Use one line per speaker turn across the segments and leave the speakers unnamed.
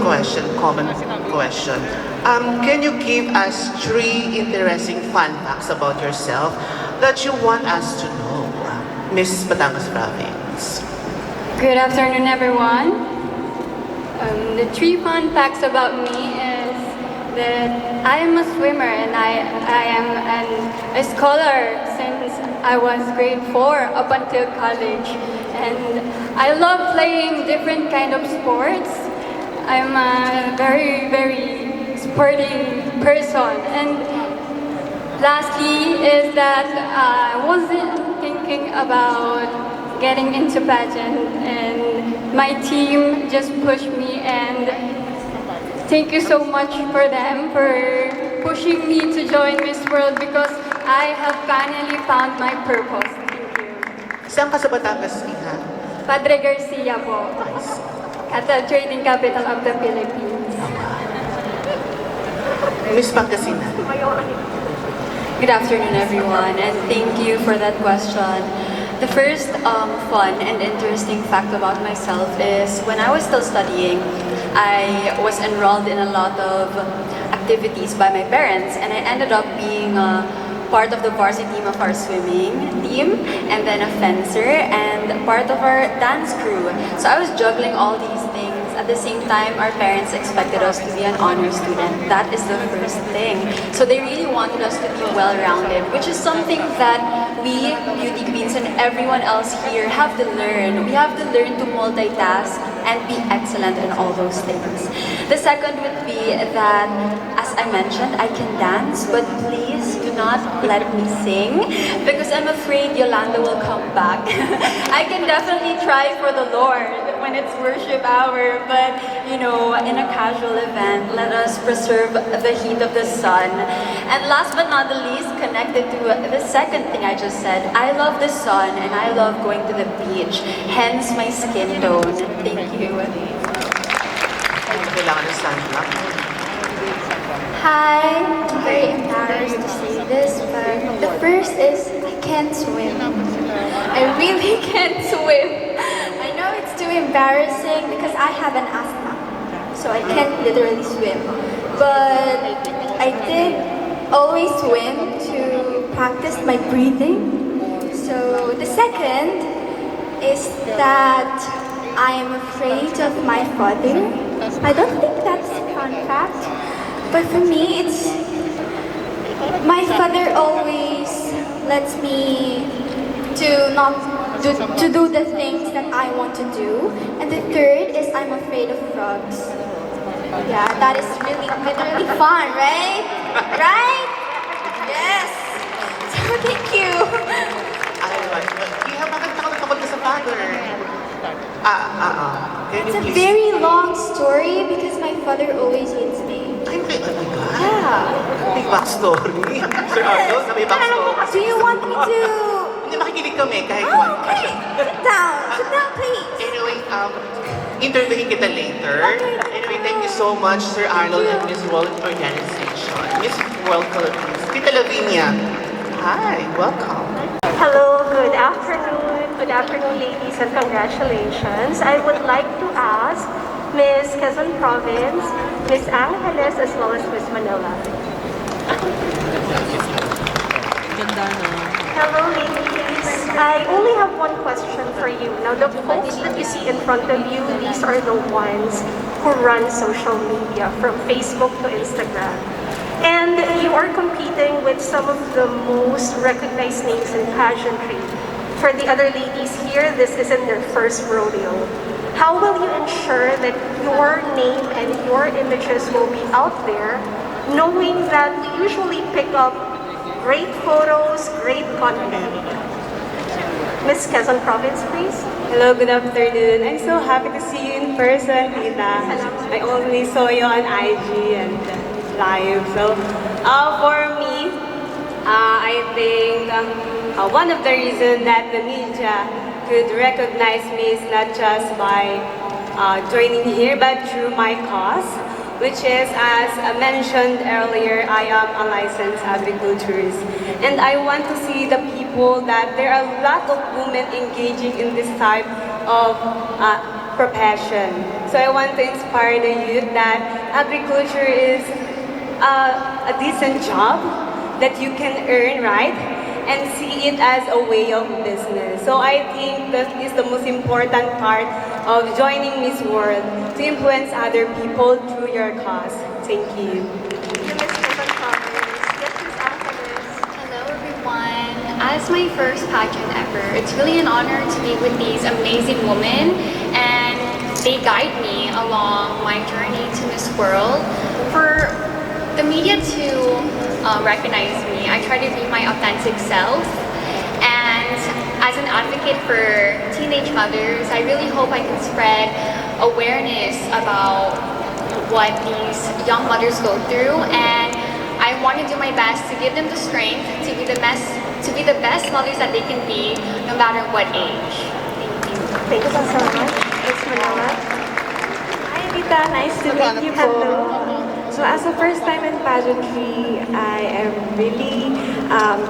question, common question. Can you give us 3 interesting fun facts about yourself that you want us to know? Miss Batangas Province.
Good afternoon, everyone. The 3 fun facts about me is that I am a swimmer and I am a scholar since I was grade 4 up until college. And I love playing different kind of sports. I'm a very, very sporty person. And lastly is that I wasn't thinking about getting into pageant, and my team just pushed me, and thank you so much for them for pushing me to join Miss World because I have finally found my purpose. Thank you.
Saan ka sa Batangas, Ina?
Padre Garcia po,
Nice.
at the trading capital of the Philippines.
Miss Pangasinan.
Good afternoon, everyone, and thank you for that question. The first fun and interesting fact about myself is when I was still studying, I was enrolled in a lot of activities by my parents, and I ended up being part of the varsity team of our swimming team, and then a fencer, and part of our dance crew. So I was juggling all these things. At the same time, our parents expected us to be an honor student. That is the first thing. So they really wanted us to be well-rounded, which is something that we, beauty queens, and everyone else here have to learn. We have to learn to multitask and be excellent in all those things. The second would be that, as I mentioned, I can dance, but please do not let me sing because I'm afraid Yolanda will come back. I can definitely try for the Lord when it's worship hour, but you know, in a casual event, let us preserve the heat of the sun. And last but not the least, connected to the second thing I just said, I love the sun and I love going to the beach, hence my skin tone. Thank you.
Kailangan ng sunblock.
Hi, I'm very embarrassed to say this, but the first is I can't swim. I really can't swim. I know it's too embarrassing because I have an asthma, so I can't literally swim. But I did always swim to practice my breathing. So the second is that I am afraid of my father. I don't think that's a fun fact. But for me, it's my father always lets me to not do the things that I want to do. And the third is I'm afraid of frogs. Yeah, that is really literally fun, right? Right? Yes. So thank you.
Bakit takot ka sa father? Can
It's
you
a
please?
very long story because my father always hits me.
Oh my God.
Yeah.
May backstory. Sir Arnold, na may backstory.
Do you want me to...
Hindi, makikinig kami kahit
Oh, okay. Sit down, please.
Anyway, interviewin kita later.
Okay.
Anyway, thank you so much, Sir Arnold and Miss World Organization. Miss World Philippines. Tita Lavinia. Hi, welcome.
Hello, good afternoon. Good afternoon, ladies, and congratulations. I would like to ask Miss Quezon Province, Miss Angeles, as well as Miss Manila. Hello, ladies. I only have one question for you. Now, the folks that you see in front of you, these are the ones who run social media, from Facebook to Instagram. And you are competing with some of the most recognized names in pageantry. For the other ladies here, this isn't their first rodeo. How will you ensure that your name and your images will be out there, knowing that we usually pick up great photos, great content? Miss Quezon Province, please.
Hello, good afternoon. I'm so happy to see you in person, Tita. I only saw you on IG and live. So, for me, I think one of the reasons that the media could recognize me is not just by joining here, but through my cause, which is, as mentioned earlier, I am a licensed agriculturist. And I want to see the people that there are a lot of women engaging in this type of profession. So I want to inspire the youth that agriculture is a decent job that you can earn, right? And see it as a way of business. So I think that is the most important part of joining Miss World, to influence other people through your cause. Thank you.
Hello everyone. As my first pageant ever, it's really an honor to be with these amazing women, and they guide me along my journey to Miss World. For the media to recognize me, I try to be my authentic self, and as an advocate for teenage mothers, I really hope I can spread awareness about what these young mothers go through, and I want to do my best to give them the strength to be the best mothers that they can be, no matter what age.
Thank you so much. It's Manila.
Hi, Anita. Nice to meet you. Hello. So as a first time in pageantry, I am really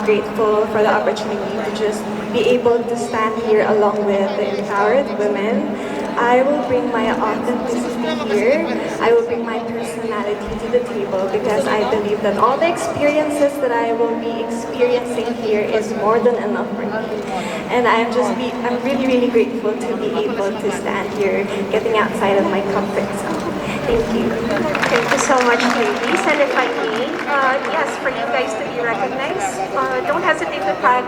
grateful for the opportunity to just be able to stand here along with the empowered women. I will bring my authenticity here. I will bring my personality to the table, because I believe that all the experiences that I will be experiencing here is more than enough for me. And I'm really, really grateful to be able to stand here, getting outside of my comfort zone. Thank you.
Thank you so much, ladies. And if I may, yes, for you guys to be recognized, don't hesitate to tag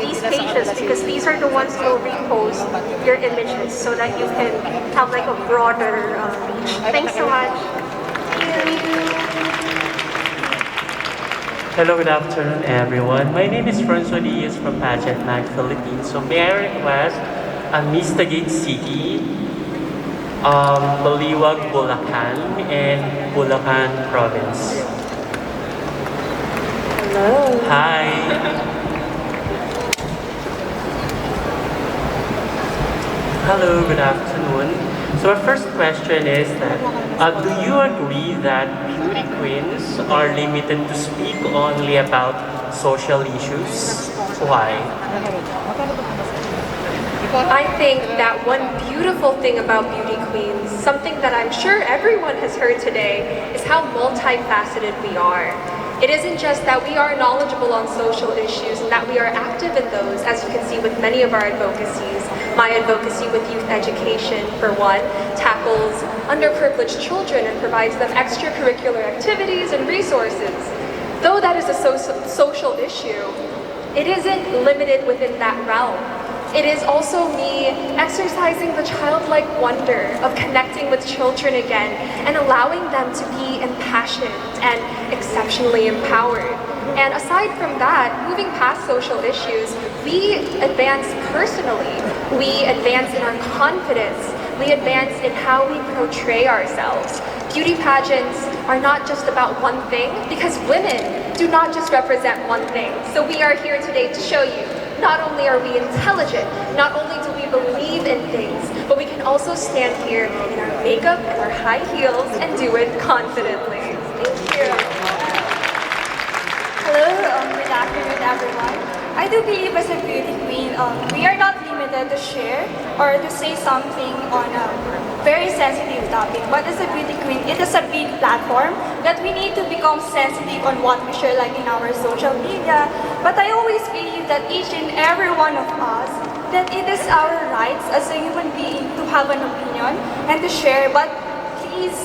these pages, because these are the ones who will repost your images so that you can have like a broader reach. Thanks so much.
Hello, good afternoon, everyone. My name is Francois Diaz from Pageant Mag Philippines. So may I request Miss Taguig City, Baliwag, Bulacan, and Bulacan Province.
Hello.
Hi. Hello, good afternoon. So our first question is that, do you agree that beauty queens are limited to speak only about social issues? Why?
I think that one beautiful thing about beauty queens, something that I'm sure everyone has heard today, is how multifaceted we are. It isn't just that we are knowledgeable on social issues and that we are active in those, as you can see with many of our advocacies. My advocacy with youth education, for one, tackles underprivileged children and provides them extracurricular activities and resources. Though that is a social issue, it isn't limited within that realm. It is also me exercising the childlike wonder of connecting with children again and allowing them to be impassioned and exceptionally empowered. And aside from that, moving past social issues, we advance personally, we advance in our confidence, we advance in how we portray ourselves. Beauty pageants are not just about one thing, because women do not just represent one thing. So we are here today to show you, not only are we intelligent, not only do we believe in things, but we can also stand here in our makeup and our high heels and do it confidently. Thank you.
Hello, good afternoon everyone. I do believe as a beauty queen, we are not limited to share or to say something on a very sensitive topic. But as a beauty queen, it is a big platform that we need to become sensitive on what we share, like in our social media. But I always believe that each and every one of us, that it is our rights as a human being to have an opinion and to share. But please,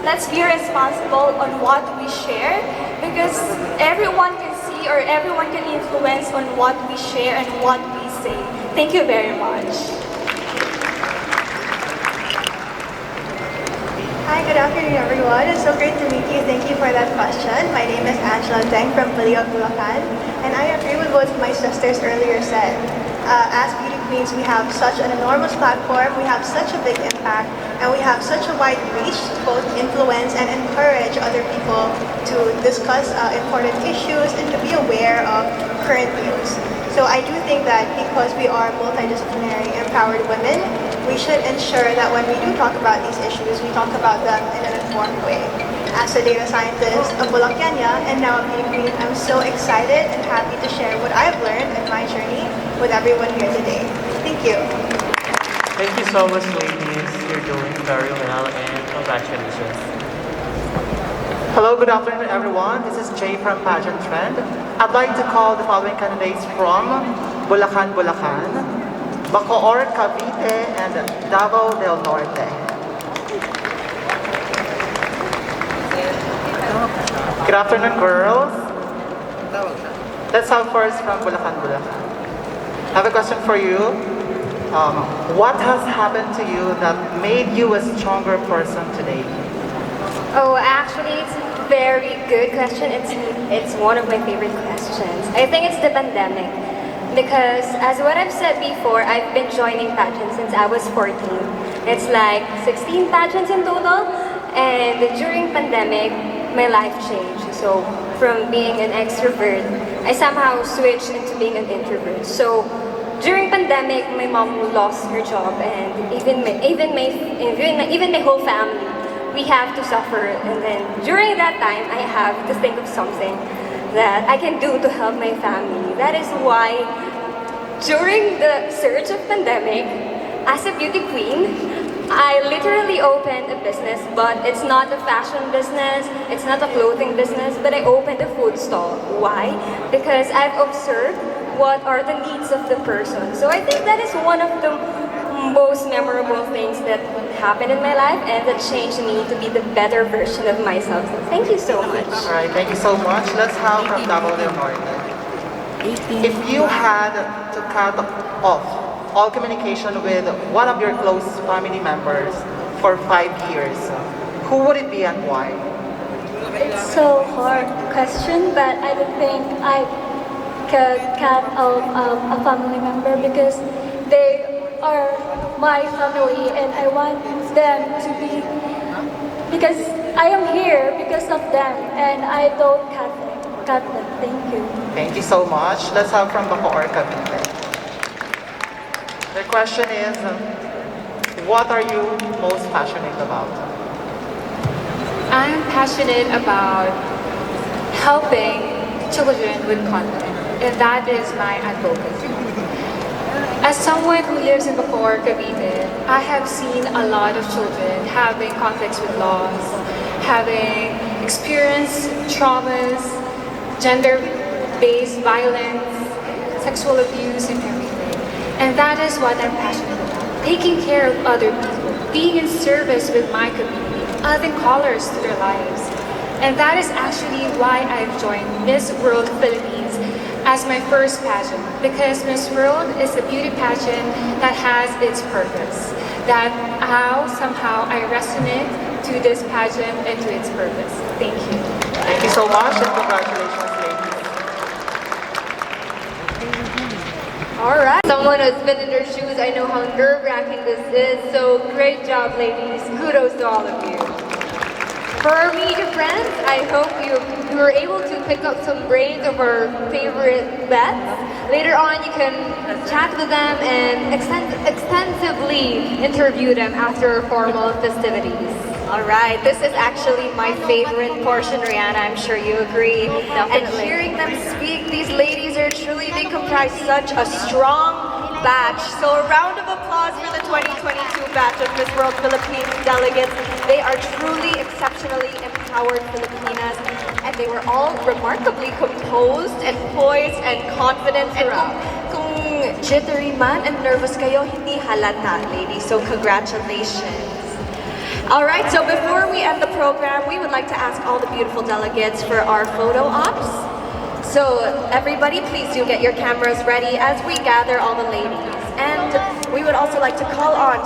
let's be responsible on what we share, because everyone can see or everyone can influence on what we share and what we say. Thank you very much.
Hi, good afternoon everyone. It's so great to meet you. Thank you for that question. My name is Angela Deng from Baliwag, Bulacan, and I agree with what my sisters earlier said. As beauty queens, we have such an enormous platform, we have such a big impact, and we have such a wide reach to both influence and encourage other people to discuss important issues and to be aware of current news. So I do think that because we are multidisciplinary, empowered women, we should ensure that when we do talk about these issues, we talk about them in an informed way. As a data scientist, a Bulacania, and now a beauty queen, I'm so excited and happy to share what I've learned in my journey with everyone here today. Thank you.
Thank you so much, ladies. You're doing very well, and congratulations.
Hello, good afternoon, everyone. This is Jay from Pageant Trend. I'd like to call the following candidates from Bulacan, Bacoor, Cavite, and Davao del Norte. Good afternoon, girls. Let's have first from Bulacan. I have a question for you. What has happened to you that made you a stronger person today?
Oh, actually, it's a very good question. It's one of my favorite questions. I think it's the pandemic. Because as what I've said before, I've been joining pageants since I was 14. It's like 16 pageants in total. And during pandemic, my life changed. So from being an extrovert, I somehow switched into being an introvert. So during pandemic, my mom lost her job, and even my whole family, we have to suffer. And then during that time, I have to think of something that I can do to help my family. That is why during the surge of pandemic, as a beauty queen, I literally opened a business, but it's not a fashion business, it's not a clothing business, but I opened a food stall. Why? Because I've observed what are the needs of the person. So I think that is one of the most memorable things that happened in my life and that changed me to be the better version of myself. So thank you so much.
All right, thank you so much. Let's have from Davao del Norte. If you had to cut off all communication with one of your close family members for 5 years, who would it be and why?
It's so hard question, but I don't think I could cut off a family member because they are my family and I want them to be, because I am here because of them and I don't cut them. Thank you.
Thank you so much. Let's have from Bacoor, Cavite. The question is, what are you most passionate about?
I'm passionate about helping children with conflict, and that is my advocacy. As someone who lives in Bacoor, Cavite, I have seen a lot of children having conflicts with laws, having experienced traumas, gender-based violence, sexual abuse, and everything. And that is what I'm passionate about. Taking care of other people, being in service with my community, adding colors to their lives. And that is actually why I've joined Miss World Philippines as my first pageant, because Miss World is a beauty pageant that has its purpose. That how somehow I resonate to this pageant and to its purpose. Thank you.
Thank you so much and congratulations, ladies.
Alright, someone who's been in their shoes, I know how nerve-wracking this is, so great job ladies, kudos to all of you. For our media friends, I hope you were able to pick up some brains of our favorite bets. Later on, you can chat with them and extensively interview them after formal festivities.
Alright, this is actually my favorite portion, Rihanna, I'm sure you agree.
Definitely.
And hearing them speak, these ladies are truly, they comprise such a strong batch. So a round of applause for the 2022 batch of Miss World Philippines delegates. They are truly exceptionally empowered Filipinas, and they were all remarkably composed and poised and confident. And kung jittery man and nervous kayo, hindi halata, ladies. So congratulations. Alright, so before we end the program, we would like to ask all the beautiful delegates for our photo ops. So everybody, please do get your cameras ready as we gather all the ladies. And we would also like to call on